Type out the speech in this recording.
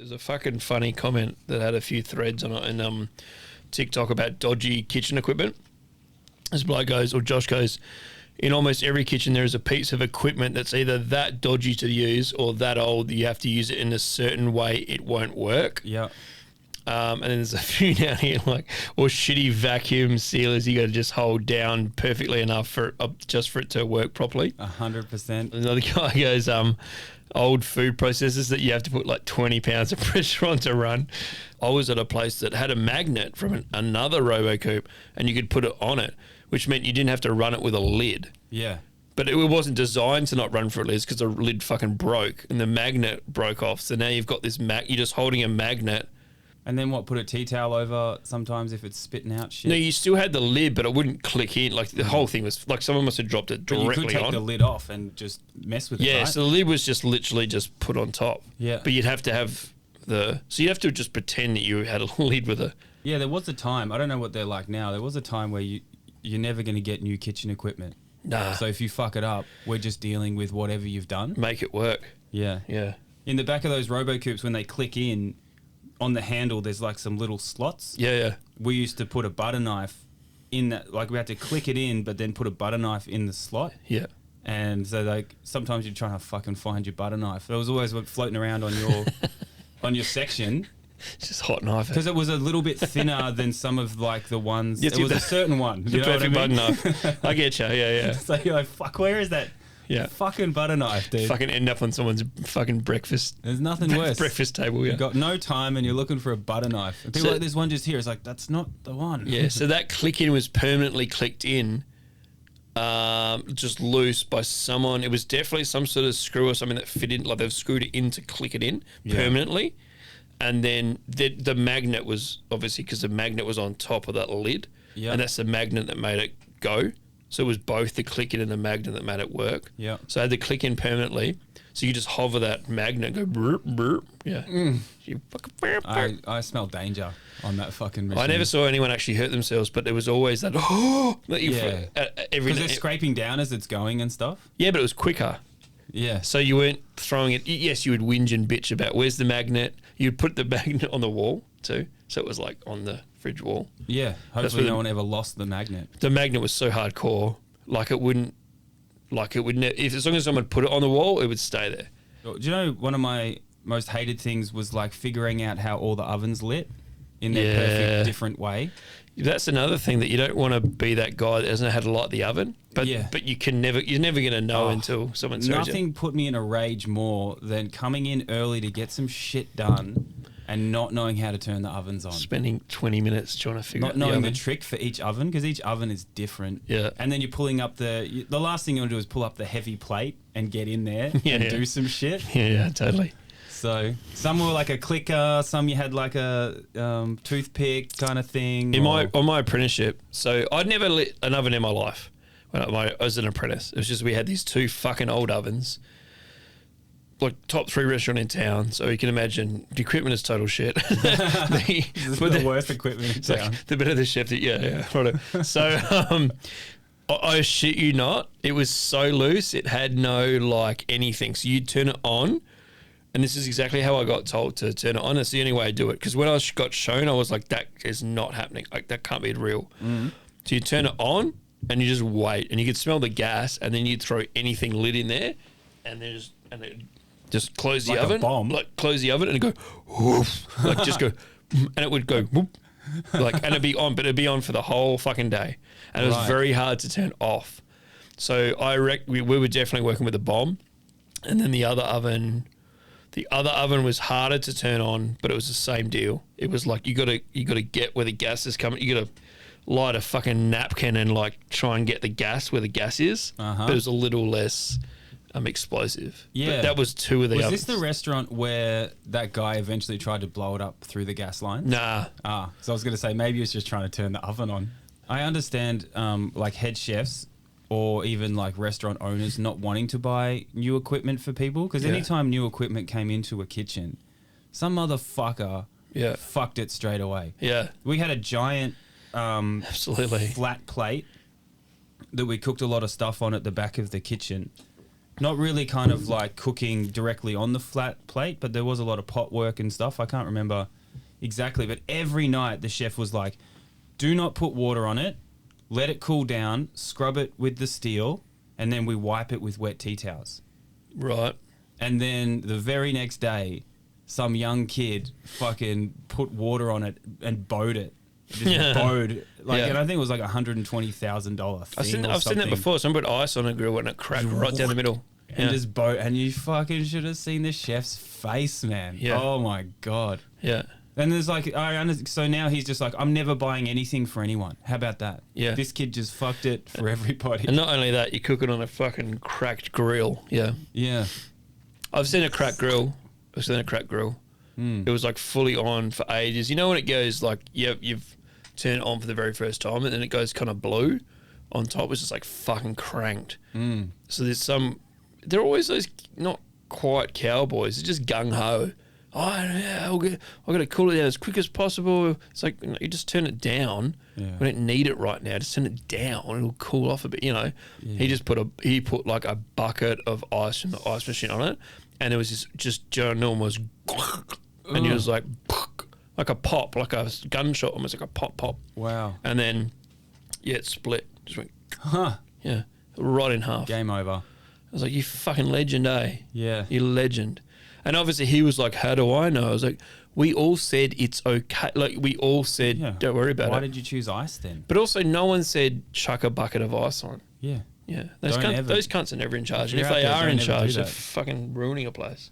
There's a fucking funny comment that had a few threads on it in TikTok about dodgy kitchen equipment. This bloke goes, or Josh goes, in almost every kitchen there is a piece of equipment that's either that dodgy to use or that old that you have to use it in a certain way it won't work. Yeah. And then there's a few down here like, or shitty vacuum sealers you got to just hold down perfectly enough for just for it to work properly. 100%. Another guy goes, old food processors that you have to put like 20 pounds of pressure on to run. I was at a place that had a magnet from another RoboCoupe and you could put it on it, which meant you didn't have to run it with a lid. Yeah. But it wasn't designed to not run for a lid because the lid fucking broke and the magnet broke off. So now you've got this you're just holding a magnet. And then what, put a tea towel over sometimes if it's spitting out shit? No, you still had the lid, but it wouldn't click in. Like the whole thing was like someone must have dropped it directly on. But you could take the lid off and just mess with it, Yeah, right? so the lid was just literally just put on top. Yeah. But you'd have to have so you'd have to just pretend that you had a lid with a... Yeah, there was a time, I don't know what they're like now, there was a time where you're never going to get new kitchen equipment. Nah. So if you fuck it up, we're just dealing with whatever you've done. Make it work. Yeah. Yeah. In the back of those RoboCoupes, when they click in, on the handle, there's like some little slots. Yeah, yeah. We used to put a butter knife in that, like we had to click it in, but then put a butter knife in the slot. Yeah. And so like sometimes you're trying to fucking find your butter knife. It was always floating around on your on your section. It's just hot knife. Because it was a little bit thinner than some of like the ones. Yes, it was a certain one. The You know what I perfect mean? butter knife. I get you. Yeah, yeah. So you're like, fuck, where is that fucking butter knife, dude? Fucking end up on someone's fucking breakfast. There's nothing worse. Breakfast table, yeah. You've got no time and you're looking for a butter knife. And people are like, there's one just here. It's like, that's not the one. Yeah, so that click in was permanently clicked in, just loose by someone. It was definitely some sort of screw or something that fit in, like they've screwed it in to click it in permanently. And then the magnet was, obviously, because the magnet was on top of that lid. Yeah. And that's the magnet that made it go. So it was both the click in and the magnet that made it work. Yeah. So I had the click in permanently. So you just hover that magnet, go burp, burp. Yeah. You fucking burp, burp. I smell danger on that fucking machine. I never saw anyone actually hurt themselves, but there was always that, that you because it's scraping down as it's going and stuff. Yeah, but it was quicker. Yeah. So you weren't throwing it. Yes, you would whinge and bitch about where's the magnet. You'd put the magnet on the wall too. So it was like on the fridge wall. Yeah. Hopefully no one ever lost the magnet. The magnet was so hardcore, if as long as someone put it on the wall, it would stay there. Do you know one of my most hated things was like figuring out how all the ovens lit in their perfect different way? That's another thing, that you don't want to be that guy that doesn't know how to light the oven. But you're never going to know until someone shows you. Nothing put me in a rage more than coming in early to get some shit done and not knowing how to turn the ovens on. Spending 20 minutes trying to figure out the oven. Not knowing the trick for each oven, because each oven is different. Yeah. And then you're pulling up the last thing you want to do is pull up the heavy plate and get in there and do some shit. Yeah, totally. So some were like a clicker, some you had like a toothpick kind of thing. On my apprenticeship, so I'd never lit an oven in my life when I was an apprentice. It was just we had these two fucking old ovens, like top 3 restaurant in town. So you can imagine the equipment is total shit. the worst equipment in town. Like the bit of the chef, right. So I shit you not, it was so loose, it had no like anything. So you'd turn it on. And this is exactly how I got told to turn it on. It's the only way I do it. Because when I got shown, I was like, that is not happening. Like, that can't be real. Mm-hmm. So you turn it on and you just wait. And you could smell the gas. And then you'd throw anything lit in there. And then just close the like oven. A bomb. Like, close the oven and go, woof. Like, just go. And it would go, whoop. Like, and it'd be on. But it'd be on for the whole fucking day. And it was very hard to turn off. So we were definitely working with a bomb. And then the other oven was harder to turn on, but it was the same deal. It was like you got to get where the gas is coming. You got to light a fucking napkin and like try and get the gas where the gas is. But it was a little less explosive. Yeah, but that was 2 of the ovens. Was this the restaurant where that guy eventually tried to blow it up through the gas line? Nah. So I was going to say maybe he was just trying to turn the oven on. I understand like head chefs or even like restaurant owners not wanting to buy new equipment for people, because anytime new equipment came into a kitchen, some motherfucker fucked it straight away. Yeah. We had a giant absolutely flat plate that we cooked a lot of stuff on at the back of the kitchen, not really kind of like cooking directly on the flat plate, but there was a lot of pot work and stuff. I can't remember exactly, but every night the chef was like, do not put water on it, let it cool down, scrub it with the steel, and then we wipe it with wet tea towels. Right. And then the very next day, some young kid fucking put water on it and bowed it. Just bowed. And I think it was like $120,000 thing. I've seen that before. Someone put ice on a grill and it cracked right down the middle. And just bowed. And you fucking should have seen the chef's face, man. Yeah. Oh my God. Yeah. And there's like, so now he's just like, I'm never buying anything for anyone. How about that? Yeah. This kid just fucked it for everybody. And not only that, you cook it on a fucking cracked grill. Yeah. Yeah. I've seen a cracked grill. It was like fully on for ages. You know when it goes like, you've turned it on for the very first time and then it goes kind of blue on top. It's just like fucking cranked. So there are always those not quite cowboys. It's just gung-ho. Oh, yeah, I've got to cool it down as quick as possible. It's like, you just turn it down. Yeah. We don't need it right now. Just turn it down. It'll cool off a bit, Yeah. He put like a bucket of ice from the ice machine on it, and there was this just ginormous, and he was like a pop, like a gunshot, almost like a pop. Wow. And then, it split. Just went, yeah, right in half. Game over. I was like, you fucking legend, eh? Yeah. You legend. And obviously he was like, how do I know? I was like, we all said it's okay. Like, we all said, don't worry about it. Why did you choose ice then? But also no one said chuck a bucket of ice on. Yeah. Yeah. Those cunts are never in charge. And if they are in charge, they're fucking ruining a place.